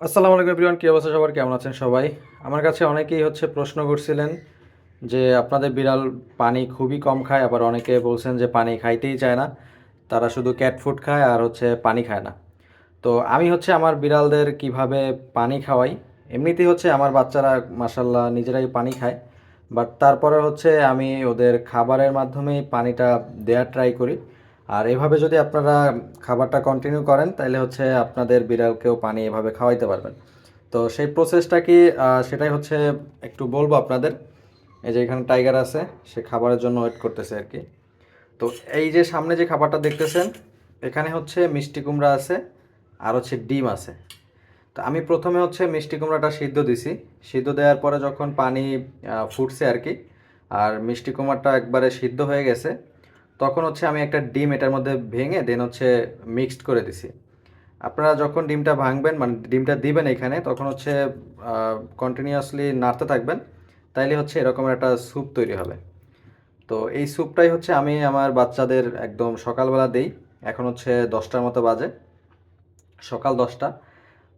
আসসালামু আলাইকুম এভরিওয়ান, কী অবস্থা সবার, কেমন আছেন সবাই? আমার কাছে অনেকেই প্রশ্ন করছিলেন যে আপনাদের বিড়াল পানি খুবই কম খায়, আবার অনেকে বলছেন যে পানি খাইতেই চায় না, তারা শুধু ক্যাট ফুড খায় আর পানি খায় না। তো আমি আমার বিড়ালদের কিভাবে পানি খাওয়াই। এমনিতেই আমার বাচ্চারা মাসাল্লাহ নিজেরাই পানি খায়, বাট তারপরে আমি ওদের খাবারের মাধ্যমেই পানিটা দেওয়ার ট্রাই করি। আর এভাবে যদি আপনারা খাবারটা কন্টিনিউ করেন তাহলে আপনাদের বিড়ালকেও পানি এভাবে খাওয়াইতে পারবেন। তো সেই প্রসেসটা কি, সেটাই একটু বলবো আপনাদের। এই যে এখানে টাইগার আছে, সে খাবারের জন্য ওয়েট করতেছে আর কি। তো এই যে সামনে যে খাবারটা দেখতেছেন, এখানে মিষ্টি কুমড়া আছে আর ডিম আছে। তো আমি প্রথমে মিষ্টি কুমড়াটা সিদ্ধ দিছি। সিদ্ধ দেওয়ার পরে যখন পানি ফুটছে আর কি, আর মিষ্টি কুমড়াটা একবারে সিদ্ধ হয়ে গেছে, তখন আমি একটা ডিম এটার মধ্যে ভেঙে দেন মিক্সড করে দিছি। আপনারা যখন ডিমটা ভাঙবেন, মানে ডিমটা দিবেন এখানে, তখন কন্টিনিউয়াসলি নাড়তে থাকবেন, তাইলে এরকমের একটা স্যুপ তৈরি হবে। তো এই স্যুপটাই আমি আমার বাচ্চাদের একদম সকালবেলা দেই। এখন 10টার মতো বাজে, সকাল 10টা।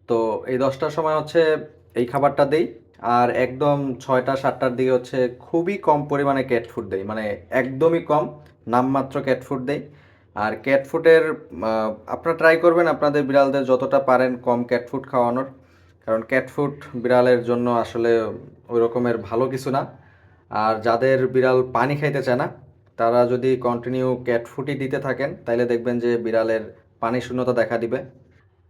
তো এই 10টার সময় এই খাবারটা দেই। আর একদম 6টা 7টার দিকে খুবই কম পরিমাণে ক্যাট ফুড দেই, মানে একদমই কম, নামমাত্র ক্যাট ফুড দেই। আর ক্যাট ফুডের আপনারা ট্রাই করবেন আপনাদের বিড়ালদের যতটা পারেন কম ক্যাট ফুড খাওয়ানোর, কারণ ক্যাট ফুড বিড়ালের জন্য আসলে ওই রকমের ভালো কিছু না। আর যাদের বিড়াল পানি খাইতে চায় না, তারা যদি কন্টিনিউ ক্যাট ফুডই দিতে থাকেন তাহলে দেখবেন যে বিড়ালের পানি শূন্যতা দেখা দিবে।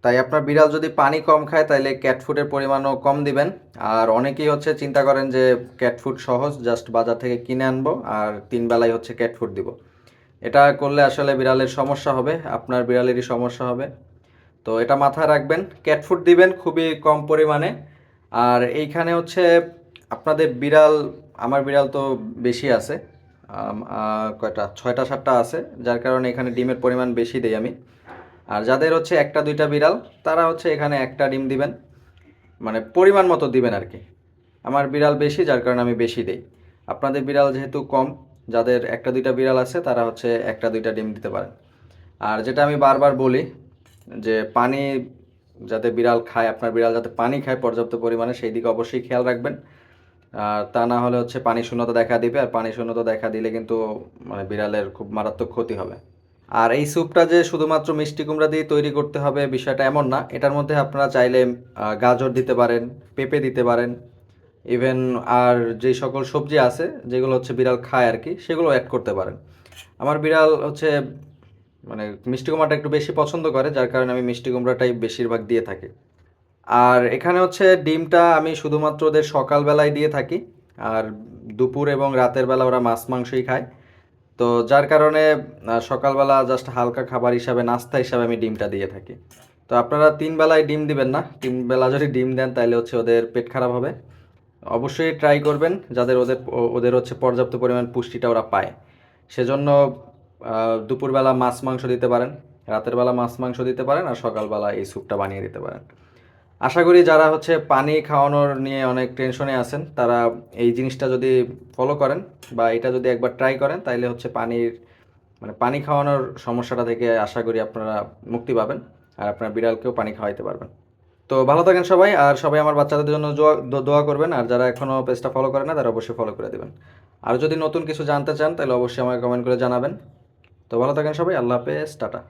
তাই আপনার বিড়াল যদি পানি কম খায় তাহলে ক্যাট ফুডের পরিমাণও কম দিবেন। আর অনেকেই চিন্তা করেন যে ক্যাট ফুড সহজ, জাস্ট বাজার থেকে কিনে আনবো আর 3 বেলায় ক্যাট ফুড দিব। এটা করলে আসলে বিড়ালের সমস্যা হবে, আপনার বিড়ালেরই সমস্যা হবে। তো এটা মাথায় রাখবেন, ক্যাট ফুড দিবেন খুবই কম পরিমাণে। আর এইখানে আপনাদের বিড়াল, আমার বিড়াল তো বেশি আছে, কয়টা 6টা 7টা আছে, যার কারণে এখানে ডিমের পরিমাণ বেশি দেই আমি। আর যাদের একটা দুইটা বিড়াল, তারা এখানে একটা ডিম দিবেন, মানে পরিমাণ মতো দিবেন আর কি। আমার বিড়াল বেশি, যার কারণে আমি বেশি দেই। আপনাদের বিড়াল যেহেতু কম, যাদের একটা দুইটা বিড়াল আছে তারা একটা দুইটা ডিম দিতে পারেন। আর যেটা আমি বারবার বলি, যে পানি যাতে বিড়াল খায়, আপনার বিড়াল যাতে পানি খায় পর্যাপ্ত পরিমাণে, সেই দিকে অবশ্যই খেয়াল রাখবেন। আর তা না হলে পানি শূন্যতা দেখা দিবে, আর পানি শূন্যতা দেখা দিলে কিন্তু মানে বিড়ালের খুব মারাত্মক ক্ষতি হবে। আর এই স্যুপটা যে শুধুমাত্র মিষ্টি কুমড়া দিয়ে তৈরি করতে হবে বিষয়টা এমন না, এটার মধ্যে আপনারা চাইলে গাজর দিতে পারেন, পেঁপে দিতে পারেন, ইভেন আর যেই সকল সবজি আছে যেগুলো বিড়াল খায় আর কি, সেগুলো অ্যাড করতে পারেন। আমার বিড়াল মানে মিষ্টি কুমড়াটা একটু বেশি পছন্দ করে, যার কারণে আমি মিষ্টি কুমড়াটাই বেশিরভাগ দিয়ে থাকি। আর এখানে ডিমটা আমি শুধুমাত্র ওদের সকালবেলায় দিয়ে থাকি, আর দুপুর এবং রাতের বেলা ওরা মাছ মাংসই খায়। তো যার কারণে সকালবেলা জাস্ট হালকা খাবার হিসাবে, নাস্তা হিসাবে আমি ডিমটা দিয়ে থাকি। তো আপনারা 3 বেলায় ডিম দিবেন না, 3 বেলা যদি ডিম দেন তাহলে ওদের পেট খারাপ হবে। অবশ্যই ট্রাই করবেন যাদের ওদের ওদের পর্যাপ্ত পরিমাণ পুষ্টিটা ওরা পায়। সেজন্য দুপুরবেলা মাছ মাংস দিতে পারেন, রাতের বেলা মাছ মাংস দিতে পারেন, আর সকালবেলা এই স্যুপটা বানিয়ে দিতে পারেন। আশা করি যারা পানি খাওয়ানোর নিয়ে অনেক টেনশনে আছেন, তারা এই জিনিসটা যদি ফলো করেন বা এটা যদি একবার ট্রাই করেন, তাইলে পানির, মানে পানি খাওয়ানোর সমস্যাটা থেকে আশা করি আপনারা মুক্তি পাবেন, আর আপনার বিড়ালকেও পানি খাওয়াইতে পারবেন। তো ভালো থাকেন সবাই, আর সবাই আমার বাচ্চাদের জন্য দোয়া করবেন। আর যারা এখনও পেজটা ফলো করে না তারা অবশ্যই ফলো করে দেবেন। আর যদি নতুন কিছু জানতে চান তাহলে অবশ্যই আমাকে কমেন্ট করে জানাবেন। তো ভালো থাকেন সবাই, আল্লাহ হাফেজ, টাটা।